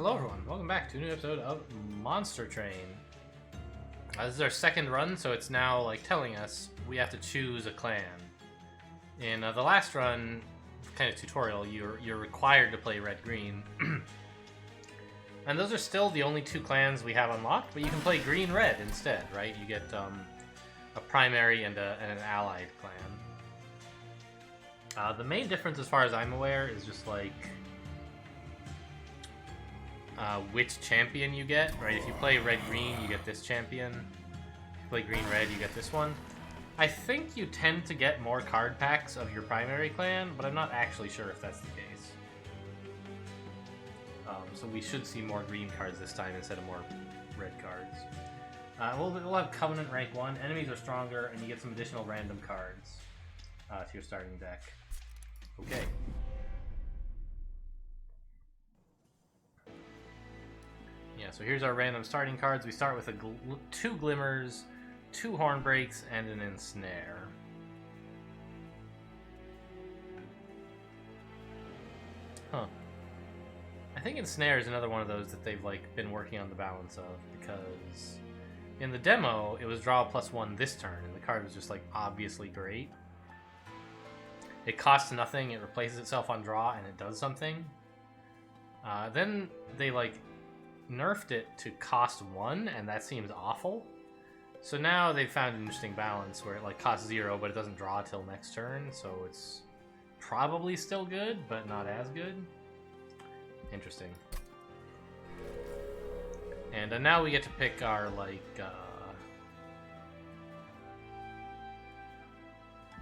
Hello everyone, welcome back to a new episode of Monster Train. This is our second run, so it's now like telling us we have to choose a clan. In the last run, kind of tutorial, you're required to play red-green. And those are still the only two clans we have unlocked, but you can play green-red instead, right? You get a primary and an allied clan. The main difference, as far as I'm aware, is just like which champion you get, right? If you play red-green, you get this champion. If you play green-red, you get this one. I think you tend to get more card packs of your primary clan, but I'm not actually sure if that's the case. So we should see more green cards this time instead of more red cards. We'll have Covenant rank 1. Enemies are stronger, and you get some additional random cards to your starting deck. Okay. Yeah, so here's our random starting cards. We start with two Glimmers, 2 Horn Breaks, and an Ensnare. Huh. I think Ensnare is another one of those that they've like been working on the balance of, because in the demo it was draw +1 this turn, and the card was just like obviously great. It costs nothing, it replaces itself on draw, and it does something. Then they like nerfed it to cost 1, and that seems awful. So now they've found an interesting balance where it like costs 0, but it doesn't draw till next turn, so it's probably still good, but not as good. Interesting. And now we get to pick our like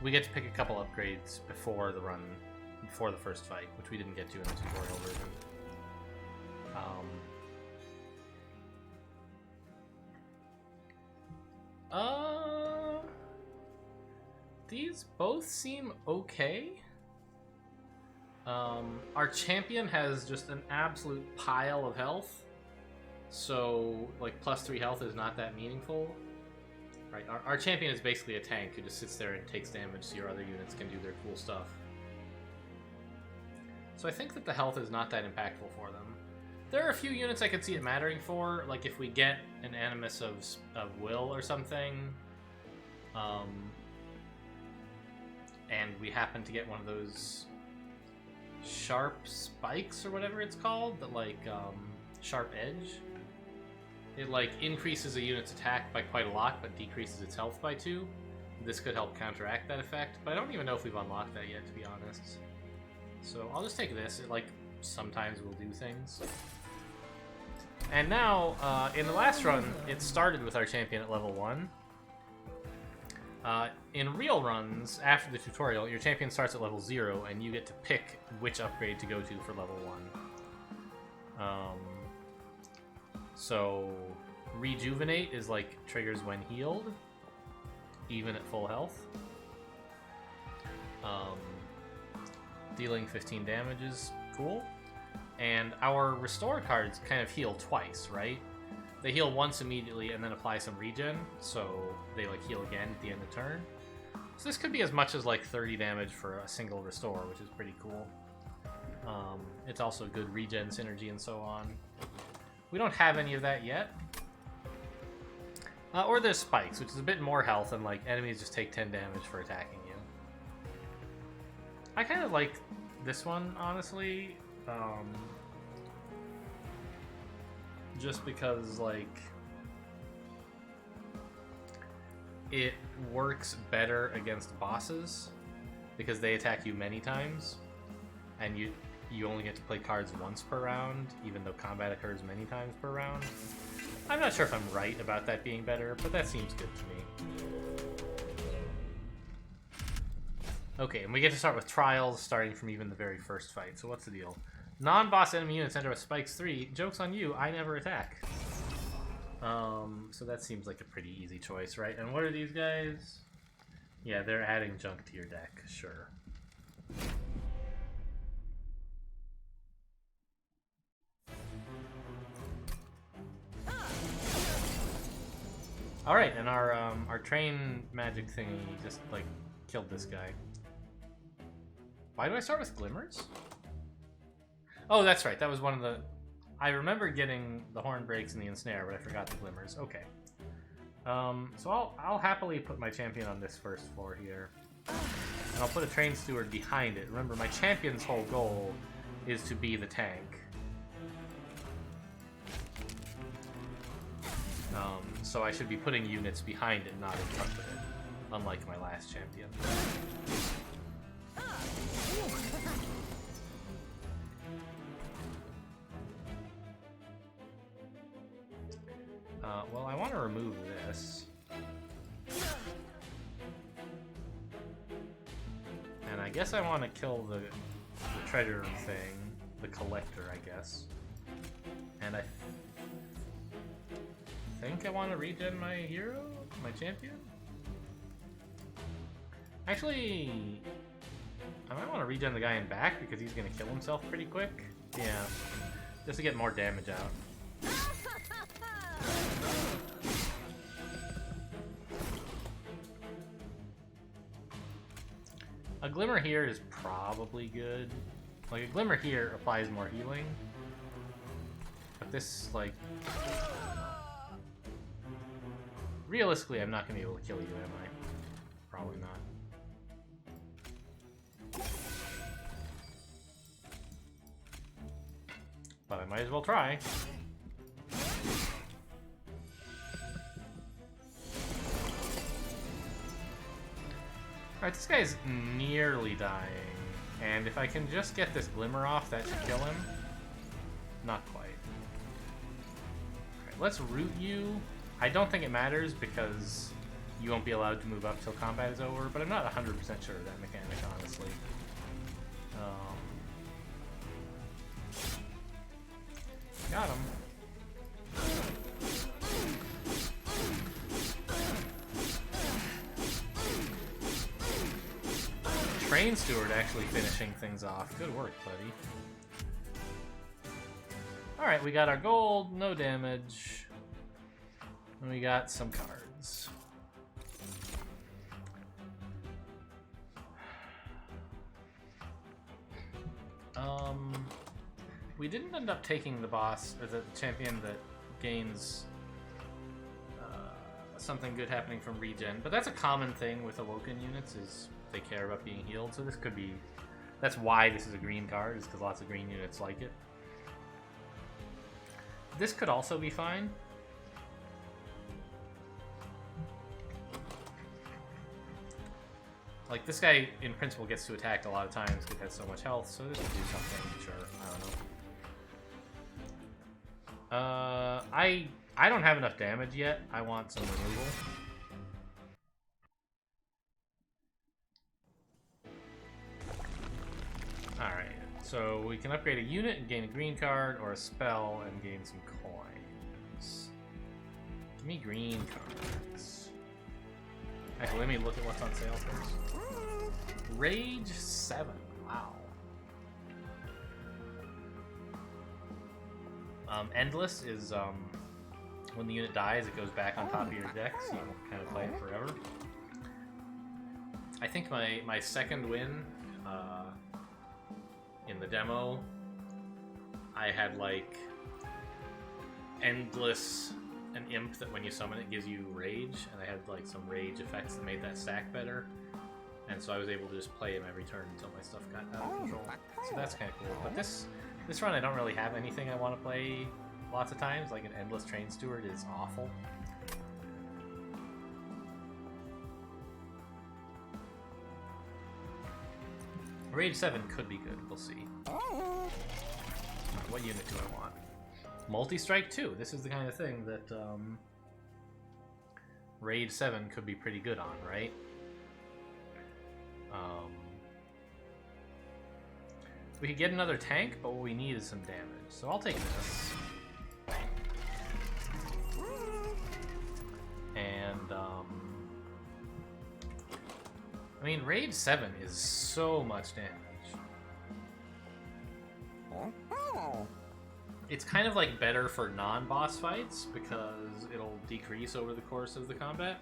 we get to pick a couple upgrades before the run, before the first fight, which we didn't get to in the tutorial version. These both seem okay. Our champion has just an absolute pile of health, so like +3 health is not that meaningful. Right, our champion is basically a tank who just sits there and takes damage so your other units can do their cool stuff. So I think that the health is not that impactful for them. There are a few units I could see it mattering for, like if we get an Animus of Will or something, and we happen to get one of those sharp spikes or whatever it's called, that like sharp edge. It like increases a unit's attack by quite a lot, but decreases its health by 2. This could help counteract that effect, but I don't even know if we've unlocked that yet, to be honest. So I'll just take this. It like sometimes will do things. And now, in the last run, it started with our champion at level 1. In real runs, after the tutorial, your champion starts at level 0, and you get to pick which upgrade to go to for level 1. So, Rejuvenate is like triggers when healed, even at full health. Dealing 15 damage is cool. And our Restore cards kind of heal twice, right? They heal once immediately and then apply some regen, so they like heal again at the end of turn. So this could be as much as like 30 damage for a single Restore, which is pretty cool. It's also good regen synergy and so on. We don't have any of that yet. Or there's Spikes, which is a bit more health, and like enemies just take 10 damage for attacking you. I kind of like this one, honestly. Just because like it works better against bosses because they attack you many times, and you only get to play cards once per round, even though combat occurs many times per round. I'm not sure if I'm right about that being better, but that seems good to me. Okay, and we get to start with Trials, starting from even the very first fight. So what's the deal? Non-boss enemy units enter with Spikes 3. Joke's on you, I never attack. So that seems like a pretty easy choice, right? And what are these guys? Yeah, they're adding junk to your deck, sure. Alright, and our train magic thingy just like killed this guy. Why do I start with Glimmers? Oh, that's right. That was one of the... I remember getting the horn breaks and the ensnare, but I forgot the glimmers. Okay. So I'll happily put my champion on this first floor here. And I'll put a train steward behind it. Remember, my champion's whole goal is to be the tank. So I should be putting units behind it, not in front of it. Unlike my last champion. Well, I want to remove this. And I guess I want to kill the treasure thing, the collector, I guess. And I think I want to regen my hero, my champion. Actually, I might want to regen the guy in back because he's going to kill himself pretty quick. Yeah, just to get more damage out. A glimmer here is probably good. Like, a glimmer here applies more healing. But this, like... Realistically, I'm not going to be able to kill you, am I? Probably not. But I might as well try. Alright, this guy's nearly dying. And if I can just get this glimmer off, that should kill him. Not quite. Alright, let's root you. I don't think it matters because you won't be allowed to move up till combat is over, but I'm not 100% sure of that mechanic, honestly. Got him. Train steward actually finishing things off. Good work, buddy. Alright, we got our gold, no damage. And we got some cards. We didn't end up taking the boss, or the champion that gains something good happening from regen, but that's a common thing with Awoken units, is they care about being healed, so this could be... That's why this is a green card, is because lots of green units like it. This could also be fine. Like, this guy, in principle, gets to attack a lot of times because it has so much health, so this would do something, sure, I don't know. I don't have enough damage yet. I want some removal. Alright, so we can upgrade a unit and gain a green card, or a spell and gain some coins. Give me green cards. Actually, let me look at what's on sale first. Rage 7. Wow. Endless is when the unit dies, it goes back on top of your deck, so you can kind of play it forever. I think my second win in the demo, I had like Endless, an imp that when you summon it gives you rage, and I had like some rage effects that made that stack better, and so I was able to just play him every turn until my stuff got out of control. So that's kind of cool. But this run I don't really have anything I want to play lots of times. Like an Endless Train Steward is awful. Rage 7 could be good, we'll see. What unit do I want? Multi-strike 2. This is the kind of thing that Rage 7 could be pretty good on, right? We could get another tank, but what we need is some damage. So I'll take this. And, I mean, Rage 7 is so much damage. It's kind of like better for non-boss fights because it'll decrease over the course of the combat.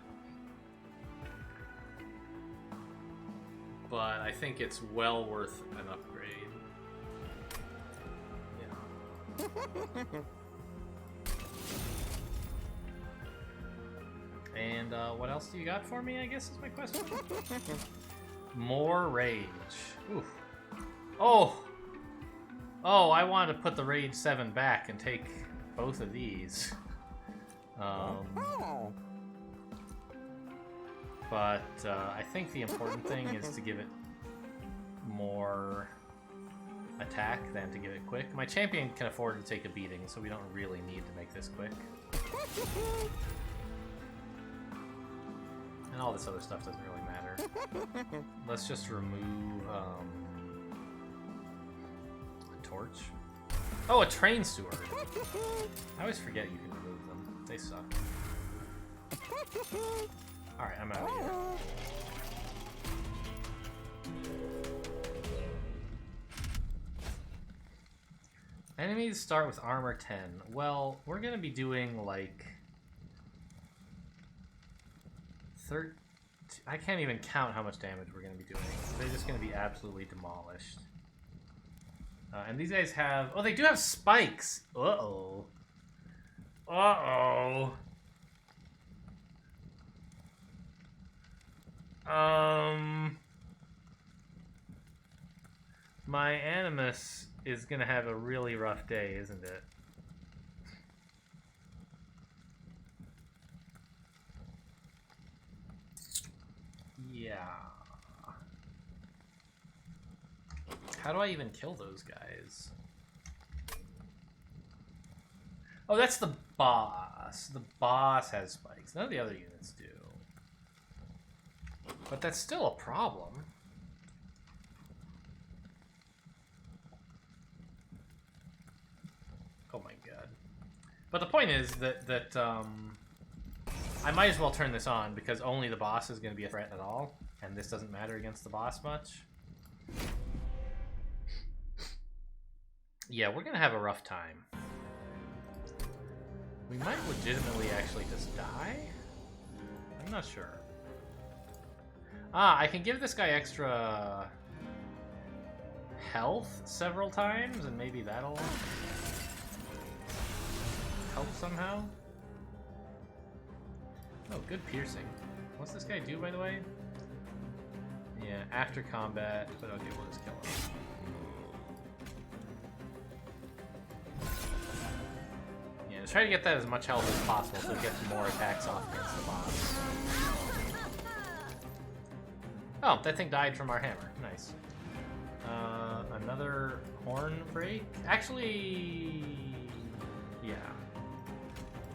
But I think it's well worth an upgrade. Yeah. And what else do you got for me, I guess is my question? More rage. Oof. Oh! Oh, I wanted to put the rage 7 back and take both of these. But I think the important thing is to give it more attack than to give it quick. My champion can afford to take a beating, so we don't really need to make this quick. And all this other stuff doesn't really matter. Let's just remove a torch. Oh, a train steward. I always forget you can remove them. They suck. Alright, I'm out of here. Enemies start with armor 10. Well, we're gonna be doing like... I can't even count how much damage we're gonna be doing. They're just gonna be absolutely demolished. And these guys have... Oh, they do have spikes! Uh-oh. Uh-oh. My Animus is gonna have a really rough day, isn't it? Yeah. How do I even kill those guys? Oh, that's the boss. The boss has spikes. None of the other units do. But that's still a problem. Oh my god. But the point is that I might as well turn this on because only the boss is going to be a threat at all, and this doesn't matter against the boss much. Yeah, we're going to have a rough time. We might legitimately actually just die? I'm not sure. Ah, I can give this guy extra health several times, and maybe that'll help somehow. Oh, good piercing. What's this guy do, by the way? Yeah, after combat, but okay, we'll just kill him. Yeah, just try to get that as much health as possible so it gets more attacks off against the boss. Oh, that thing died from our hammer. Nice. Another horn break? Actually, yeah.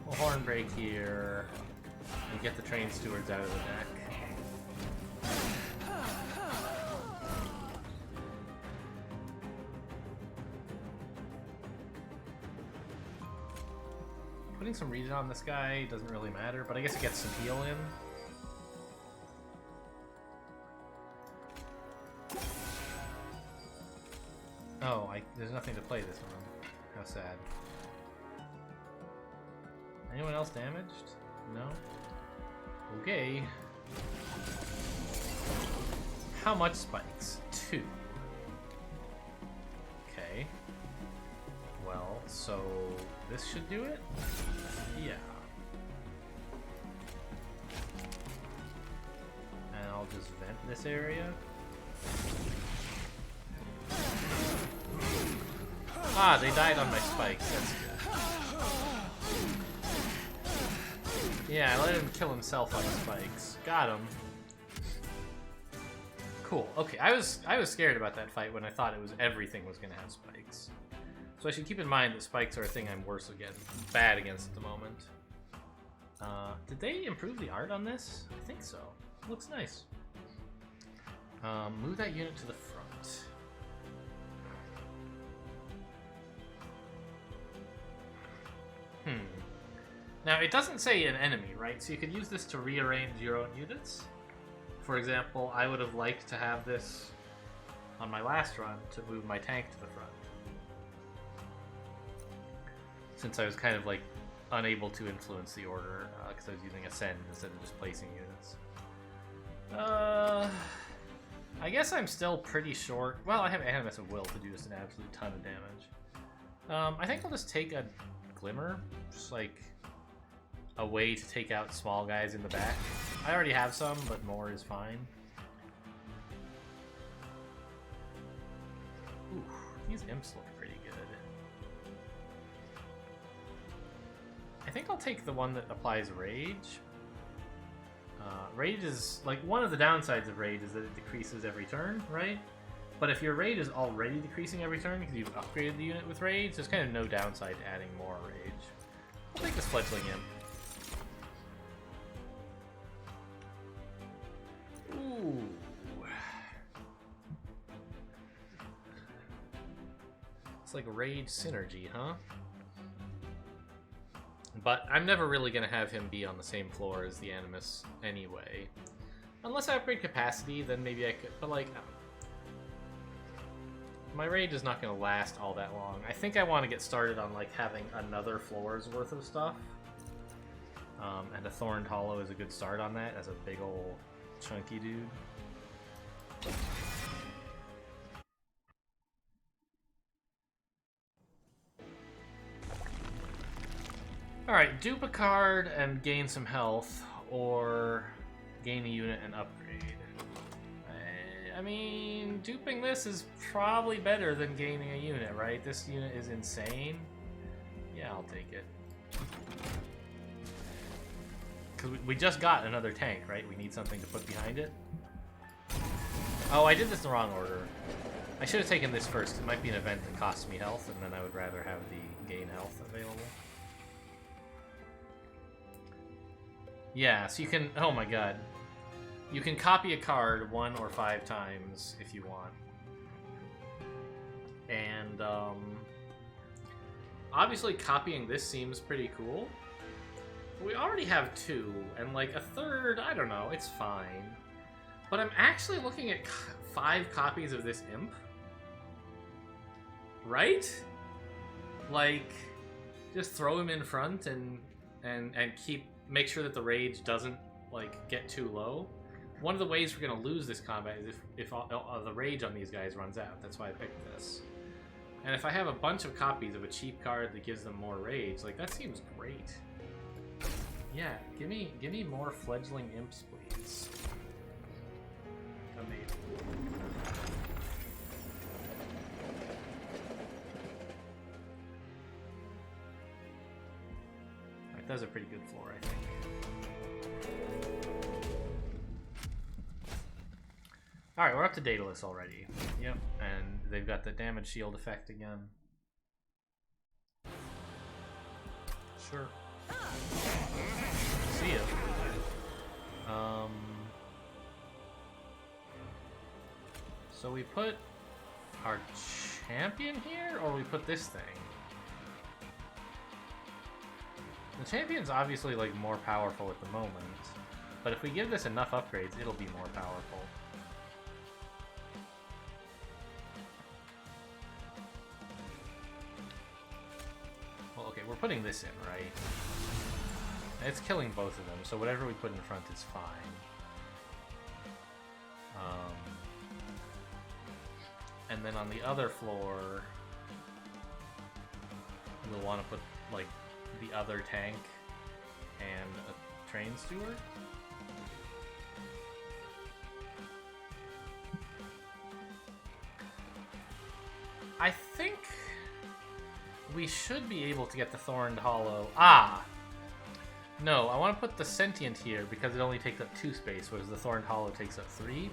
We'll horn break here and get the train stewards out of the deck. Putting some regen on this guy doesn't really matter, but I guess it gets some heal in. Oh, there's nothing to play this one. How sad. Anyone else damaged? No? Okay. How much spikes? 2. Okay. Well, so this should do it? Yeah. And I'll just vent this area. Ah, they died on my spikes. That's good. Yeah, I let him kill himself on the spikes. Got him. Cool. Okay, I was scared about that fight when I thought everything was gonna have spikes. So I should keep in mind that spikes are a thing I'm bad against at the moment. Did they improve the art on this? I think so. Looks nice. Move that unit to the front. Now, it doesn't say an enemy, right? So you could use this to rearrange your own units. For example, I would have liked to have this on my last run to move my tank to the front. Since I was kind of like unable to influence the order because I was using Ascend instead of just placing units. I guess I'm still pretty short. Well, I have Animus of Will to do just an absolute ton of damage. I think I'll just take a Glimmer, just like a way to take out small guys in the back. I already have some, but more is fine. Ooh, these imps look pretty good. I think I'll take the one that applies Rage. Rage is, like, one of the downsides of Rage is that it decreases every turn, right? But if your Rage is already decreasing every turn because you've upgraded the unit with Rage, there's kind of no downside to adding more Rage. I'll take this Fledgling Imp. Ooh. It's like Rage synergy, huh? But I'm never really going to have him be on the same floor as the Animus anyway. Unless I upgrade capacity, then maybe I could, but like, my Rage is not going to last all that long. I think I want to get started on like having another floor's worth of stuff. And a Thorned Hollow is a good start on that as a big old chunky dude. Alright, dupe a card and gain some health, or gain a unit and upgrade. I mean, duping this is probably better than gaining a unit, right? This unit is insane. Yeah, I'll take it. Because we just got another tank, right? We need something to put behind it. Oh, I did this in the wrong order. I should have taken this first. It might be an event that costs me health, and then I would rather have the gain health available. Yeah, so you can, oh my god. You can copy a card 1 or 5 times if you want. And, obviously copying this seems pretty cool. We already have 2, and like a third, I don't know, it's fine. But I'm actually looking at 5 copies of this imp. Right? Like, just throw him in front and make sure that the Rage doesn't like get too low. One of the ways we're gonna lose this combat is if all the Rage on these guys runs out. That's why I picked this. And if I have a bunch of copies of a cheap card that gives them more Rage, like that seems great. Yeah, give me more Fledgling Imps, please. Amazing. Alright, that's a pretty good floor, I think. Alright, we're up to Daedalus already. Yep, and they've got the damage shield effect again. Sure. See ya. So we put our champion here, or we put this thing? The champion's obviously like more powerful at the moment, but if we give this enough upgrades, it'll be more powerful. Well, okay, we're putting this in, right? It's killing both of them, so whatever we put in front is fine. And then on the other floor, we'll want to put, like, the other tank and a train steward. I think we should be able to get the Thorned Hollow. Ah! No, I want to put the Sentient here because it only takes up 2 space, whereas the Thorned Hollow takes up 3.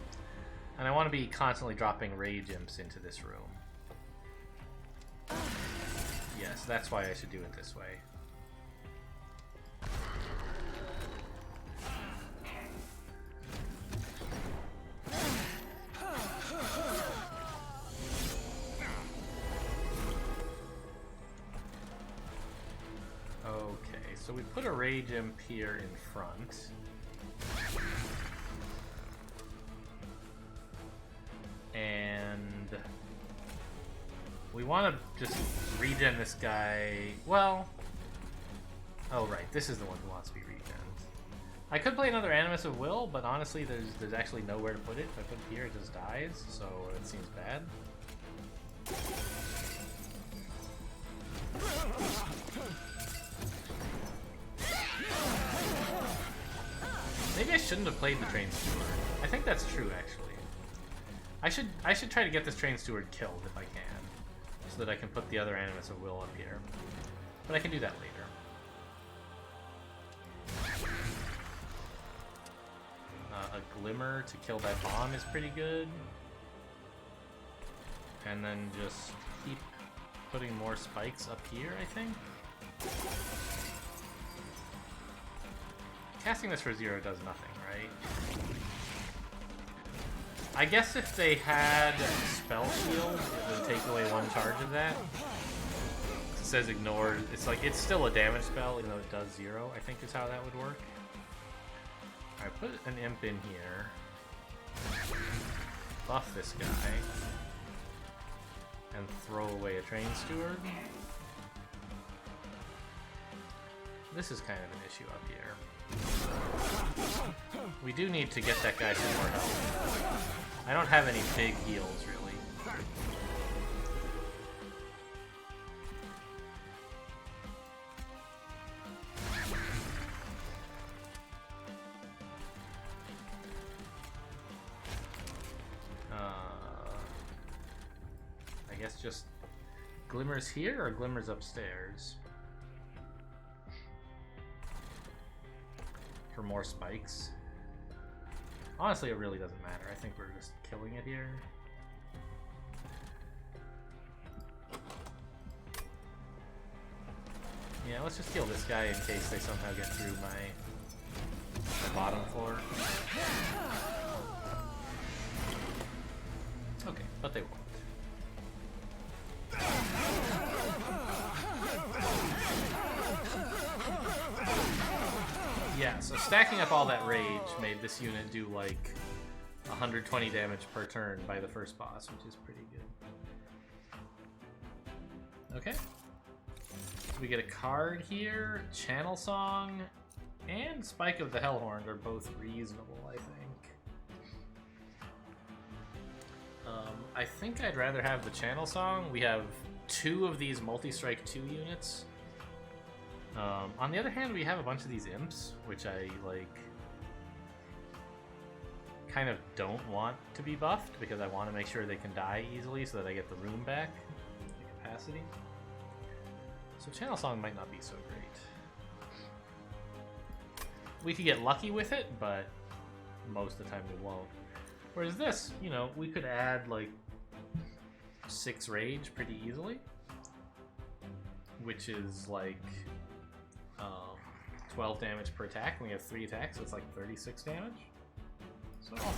And I want to be constantly dropping Rage Imps into this room. Yes, that's why I should do it this way. Okay, so we put a Rage Imp here in front. And we want to just regen this guy. Well, oh right, this is the one who wants to be regened. I could play another Animus of Will, but honestly, there's actually nowhere to put it. If I put it here, it just dies, so it seems bad. Maybe I shouldn't have played the train steward. I think that's true, actually. I should try to get this train steward killed if I can, so that I can put the other Animus of Will up here. But I can do that later. A Glimmer to kill that bomb is pretty good. And then just keep putting more spikes up here, I think. Casting this for 0 does nothing, right? I guess if they had Spell Shield, it would take away 1 charge of that. It says ignore. It's like, it's still a damage spell, even though it does 0, I think is how that would work. Alright, put an Imp in here. Buff this guy. And throw away a Train Steward. This is kind of an issue up here. We do need to get that guy some more health. I don't have any big heals, really. I guess just Glimmers here or Glimmers upstairs? For more spikes. Honestly, it really doesn't matter. I think we're just killing it here. Yeah, let's just kill this guy in case they somehow get through my bottom floor. Okay, but they won't. Yeah, so stacking up all that rage made this unit do like 120 damage per turn by the first boss, which is pretty good. Okay. So we get a card here, Channel Song, and Spike of the Hellhorn are both reasonable, I think. I think I'd rather have the Channel Song. We have 2 of these Multi-Strike 2 units. On the other hand, we have a bunch of these imps, which I, like, kind of don't want to be buffed, because I want to make sure they can die easily so that I get the room back, the capacity. So Channel Song might not be so great. We could get lucky with it, but most of the time we won't. Whereas this, you know, we could add, like, 6 rage pretty easily, which is, like, 12 damage per attack, and we have 3 attacks, so it's like 36 damage. So I'll take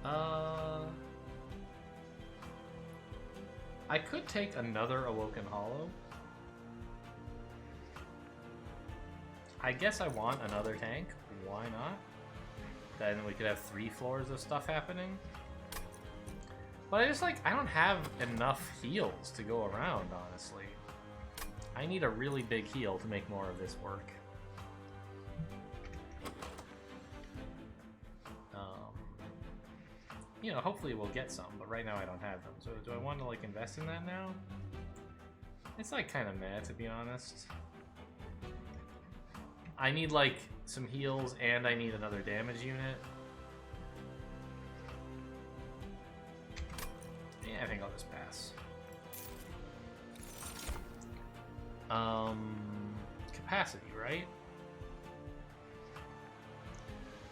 it. I could take another Awoken Hollow. I guess I want another tank. Why not? Then we could have 3 floors of stuff happening. But I just, like, I don't have enough heals to go around, honestly. I need a really big heal to make more of this work. You know, hopefully we'll get some, but right now I don't have them. So do I want to, like, invest in that now? It's, like, kind of meh, to be honest. I need, like, some heals, and I need another damage unit. Yeah, I think I'll just pass. Capacity, right?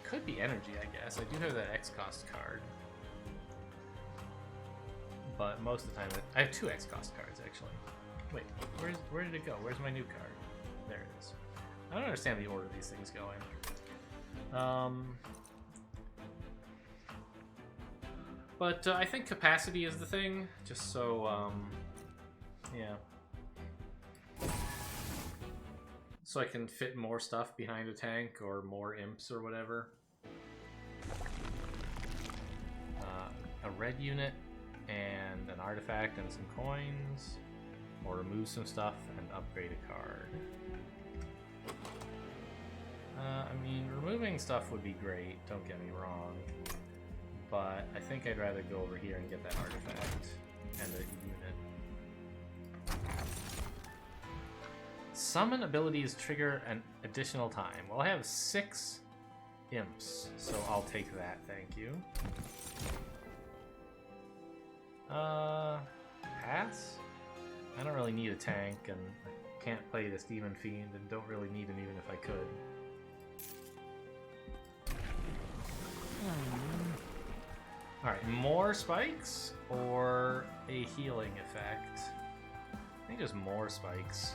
Could be energy, I guess. I do have that X-Cost card. But most of the time, I have 2 X-Cost cards, actually. Wait, where did it go? Where's my new card? There it is. I don't understand the order of these things going. But I think capacity is the thing, just so, yeah. So I can fit more stuff behind a tank, or more imps, or whatever. A red unit, and an artifact, and some coins. Or remove some stuff, and upgrade a card. I mean, removing stuff would be great, don't get me wrong. But I think I'd rather go over here and get that artifact, and a unit. Summon abilities trigger an additional time. Well, I have 6 imps, so I'll take that, thank you. Pass? I don't really need a tank, and I can't play this Demon Fiend, and don't really need him even if I could. Alright, more spikes, or a healing effect? I think just more spikes.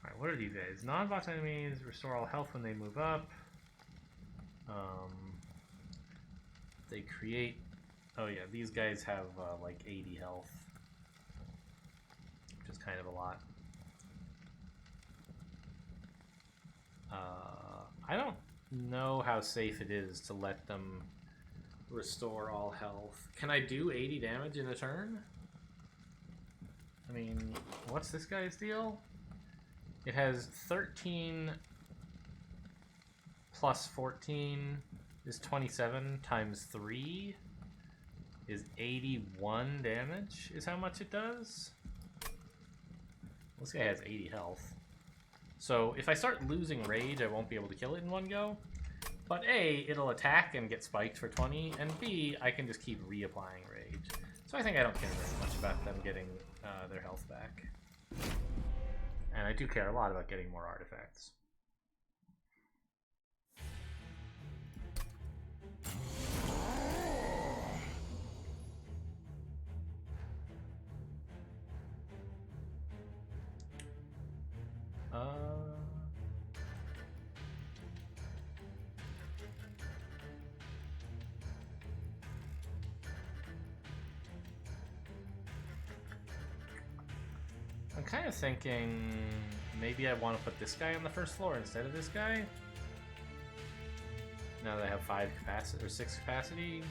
Alright, what are these guys? Non-boss enemies restore all health when they move up. They create... Oh yeah, these guys have like 80 health. Which is kind of a lot. I don't know how safe it is to let them restore all health. Can I do 80 damage in a turn? I mean, what's this guy's deal? It has 13 plus 14 is 27 times 3 is 81 damage is how much it does. This guy has 80 health. So if I start losing rage, I won't be able to kill it in one go. But A, it'll attack and get spiked for 20, and B, I can just keep reapplying rage. So I think I don't care very much about them getting their health back. And I do care a lot about getting more artifacts. I'm kind of thinking maybe I want to put this guy on the first floor instead of this guy. Now that I have 5 capacity or 6 capacity.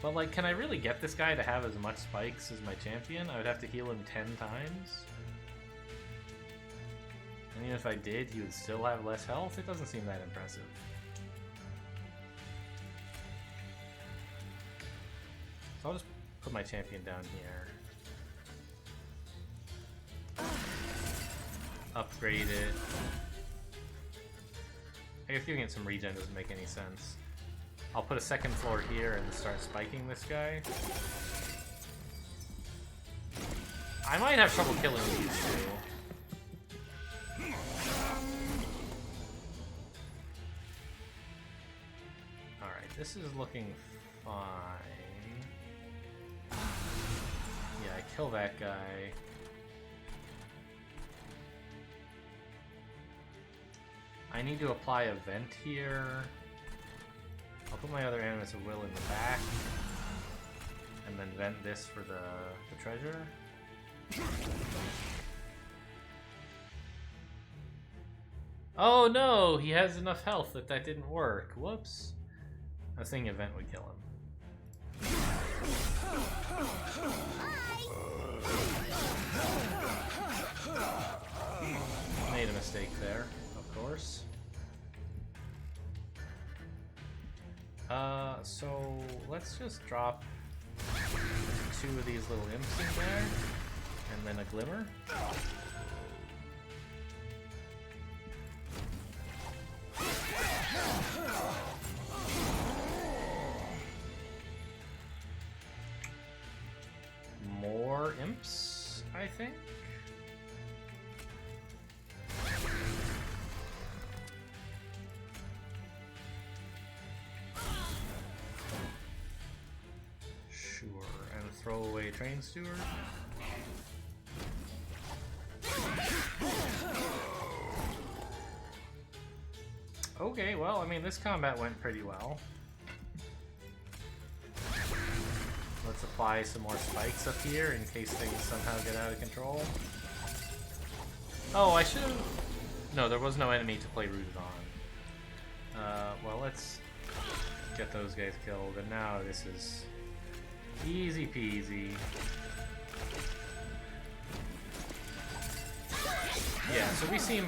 But like, can I really get this guy to have as much spikes as my champion? I would have to heal him 10 times. And even if I did, he would still have less health? It doesn't seem that impressive. So I'll just put my champion down here. Upgrade it. I guess giving it some regen doesn't make any sense. I'll put a second floor here and start spiking this guy. I might have trouble killing these two. Alright, this is looking fine. Yeah, I kill that guy. I need to apply a vent here. I'll put my other Animus of Will in the back. And then vent this for the treasure. Oh no! He has enough health that didn't work. Whoops. I was thinking a vent would kill him. Made a mistake there, of course. So let's just drop 2 of these little imps in there, and then a glimmer. More imps, I think. Throw away Train Steward. Okay, well, I mean, this combat went pretty well. Let's apply some more spikes up here in case things somehow get out of control. Oh, I should have... No, there was no enemy to play rooted on. Well, let's get those guys killed, and now this is... easy peasy. Yeah, so we seem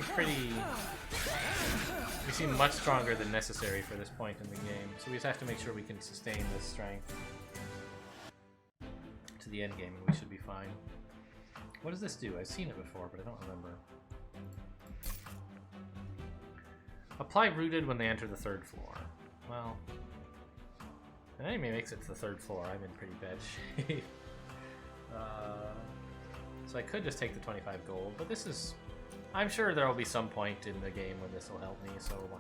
seem much stronger than necessary for this point in the game, so we just have to make sure we can sustain this strength to the end game, and we should be fine. What does this do? I've seen it before, but I don't remember. Apply Rooted when they enter the 3rd floor. Well, if an enemy makes it to the 3rd floor, I'm in pretty bad shape. So I could just take the 25 gold, but this is... I'm sure there will be some point in the game when this will help me, so why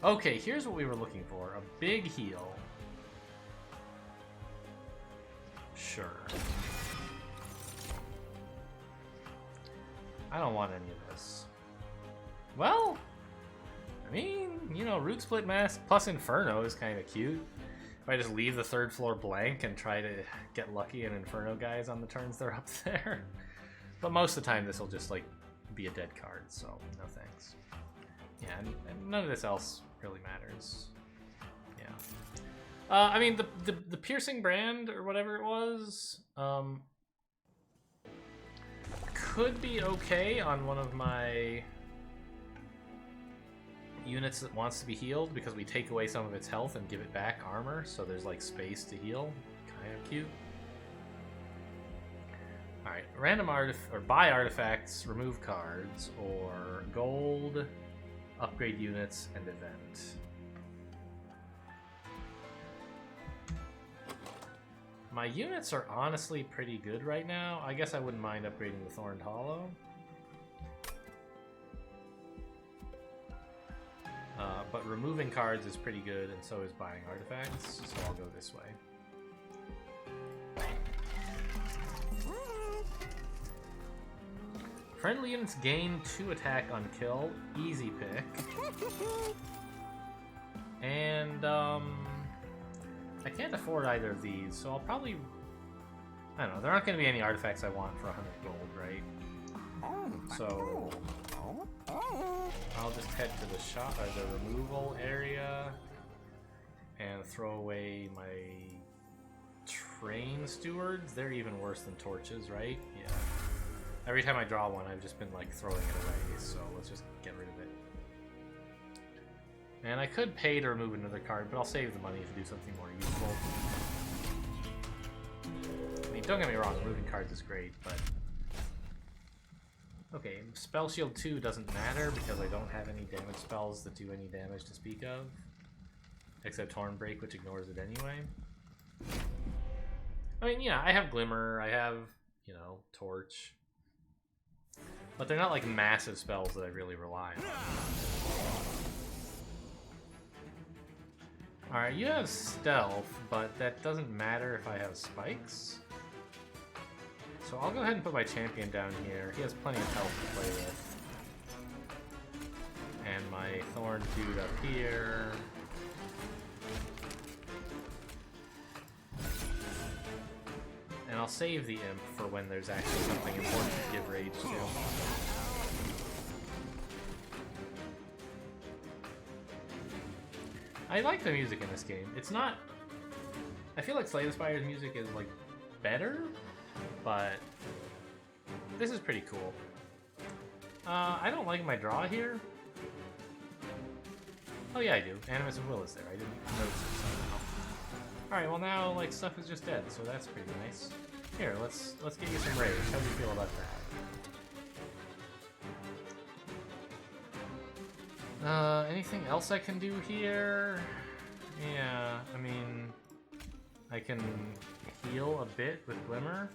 not? Okay, here's what we were looking for. A big heal. Sure. I don't want any of this. Well, I mean, you know, Root Split Mask plus Inferno is kind of cute. If I just leave the 3rd floor blank and try to get lucky and Inferno guys on the turns they're up there. But most of the time this will just, like, be a dead card, so no thanks. Yeah, and none of this else really matters. Yeah. I mean, the Piercing Brand, or whatever it was, could be okay on one of my units that wants to be healed, because we take away some of its health and give it back armor, so there's, like, space to heal. Kind of cute. Alright, buy artifacts, remove cards, or gold, upgrade units, and event. My units are honestly pretty good right now. I guess I wouldn't mind upgrading the Thorned Hollow. But removing cards is pretty good, and so is buying artifacts, so I'll go this way. Friendly units gain 2 attack on kill. Easy pick. And, I can't afford either of these, so I'll probably... I don't know, there aren't going to be any artifacts I want for 100 gold, right? So... I'll just head to the shop, or the removal area, and throw away my train stewards. They're even worse than torches, right? Yeah. Every time I draw one, I've just been like throwing it away, so let's just get rid of it. And I could pay to remove another card, but I'll save the money to do something more useful. I mean, don't get me wrong, removing cards is great, but... Okay, Spell Shield 2 doesn't matter because I don't have any damage spells that do any damage to speak of. Except Torn Break, which ignores it anyway. I mean, yeah, I have Glimmer, I have, you know, Torch. But they're not like massive spells that I really rely on. Alright, you have Stealth, but that doesn't matter if I have Spikes. So I'll go ahead and put my champion down here. He has plenty of health to play with. And my Thorn dude up here. And I'll save the Imp for when there's actually something important to give rage to. I like the music in this game. It's not... I feel like Slay the Spire's music is, like, better, but this is pretty cool. I don't like my draw here. Oh yeah, I do. Animus of Will is there. I didn't notice it somehow. Alright, well now, like, stuff is just dead, so that's pretty nice. Here, let's get you some rage. How do you feel about that? Anything else I can do here? Yeah, I mean... I can heal a bit with Glimmer.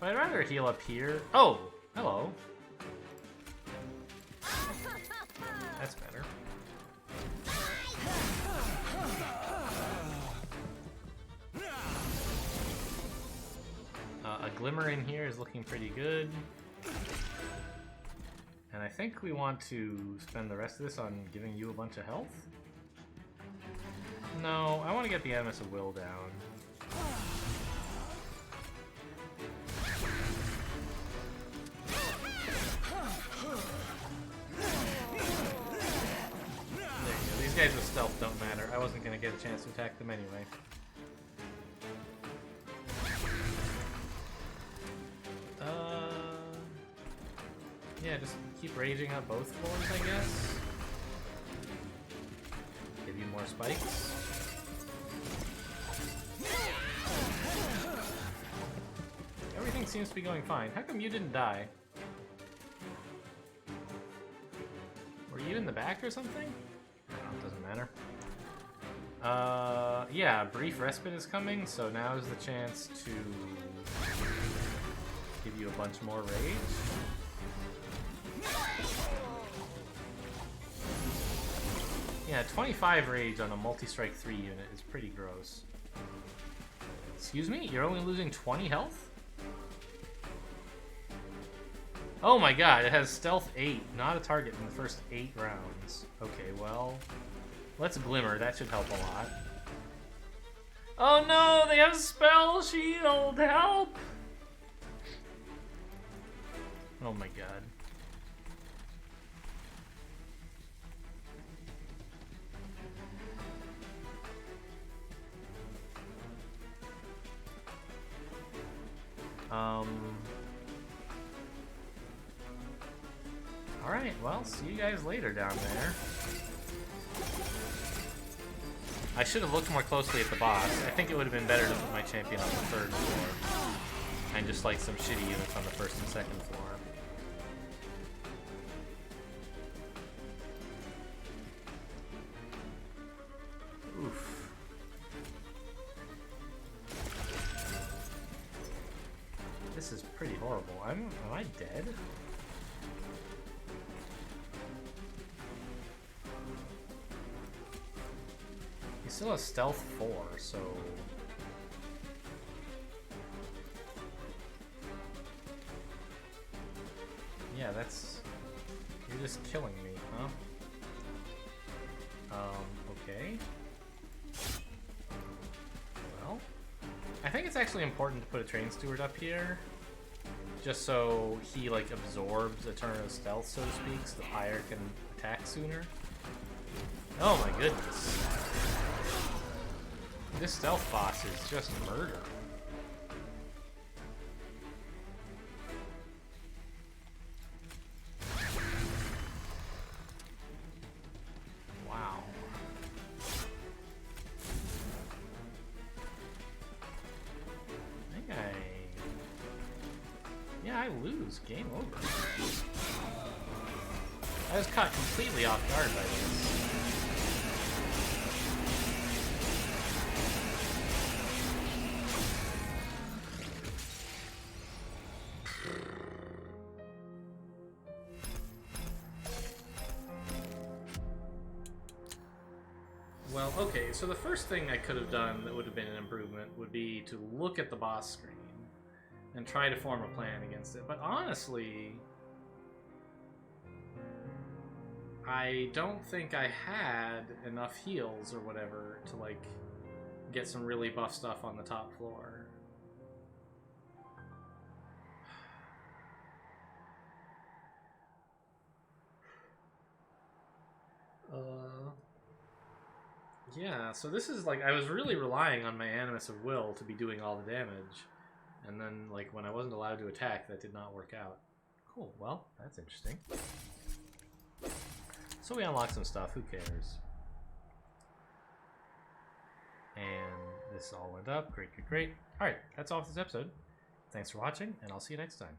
But I'd rather heal up here. Oh! Hello. That's better. A Glimmer in here is looking pretty good. And I think we want to spend the rest of this on giving you a bunch of health. No, I want to get the Animus of Will down. There you go. These guys with stealth don't matter. I wasn't going to get a chance to attack them anyway. Yeah, just keep raging up both floors, I guess. Give you more spikes. Everything seems to be going fine. How come you didn't die? Were you in the back or something? No, it doesn't matter. Yeah, brief respite is coming, so now is the chance to give you a bunch more rage. Yeah, 25 rage on a multi-strike 3 unit is pretty gross. Excuse me? You're only losing 20 health? Oh my god, it has stealth 8, not a target in the first 8 rounds. Okay, well, let's glimmer, that should help a lot. Oh no, they have spell shield, help! Oh my god. Alright, well, see you guys later down there. I should have looked more closely at the boss. I think it would have been better to put my champion on the 3rd floor. And just like some shitty units on the 1st and 2nd floor. Oof. This is pretty horrible. Am I dead? He still has stealth 4, so... Yeah, that's... You're just killing me, huh? Okay. Well... I think it's actually important to put a train steward up here. Just so he, like, absorbs a turn of stealth, so to speak, so the pyre can attack sooner. Oh my goodness. This stealth boss is just murder. Wow. I think yeah, I lose. Game over. I was caught completely off guard by this. Well, okay, so the first thing I could have done that would have been an improvement would be to look at the boss screen and try to form a plan against it. But honestly, I don't think I had enough heals or whatever to, like, get some really buff stuff on the top floor. Yeah, so this is like, I was really relying on my Animus of Will to be doing all the damage. And then, like, when I wasn't allowed to attack, that did not work out. Cool, well, that's interesting. So we unlocked some stuff, who cares? And this all went up, great, great, great. Alright, that's all for this episode. Thanks for watching, and I'll see you next time.